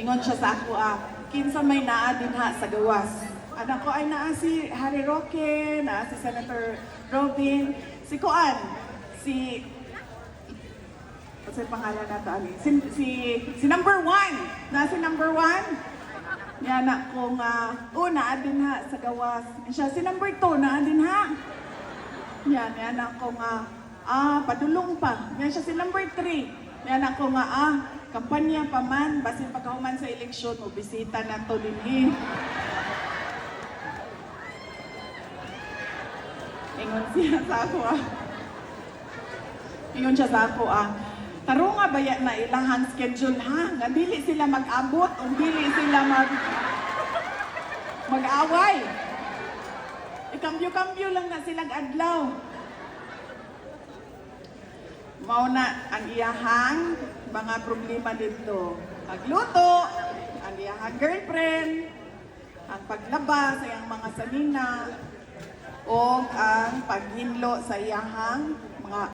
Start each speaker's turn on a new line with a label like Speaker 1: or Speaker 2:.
Speaker 1: Ingon siya sa ako, kinsa may naa din ha sa gawas. Anak ko ay naa si Harry Roque, naa si Senator Robin, si Kuan, si what's yung pangalan na ito, Ali? Si number one! Na si number one? Yan ako nga, naa din ha sa gawas. Siya, si number two, naa din ha. Yan ako nga, padulong pa. Yan siya si number three. Yan ako nga, kampanya pa man, basin pagkahuman sa eleksyon, mo bisita na to din Ingon siya sa ako Ingon siya sa ako taro nga baya na ilahang schedule ha, nga dili sila mag-abot, o dili sila mag-away. Ikambyo-kambyo lang na silang adlaw. Mao na ang iyahang mga problema dito. Pagluto, ang iyahang girlfriend, ang paglaba sa iyang mga sanina, o ang paghinlo sa iyahang mga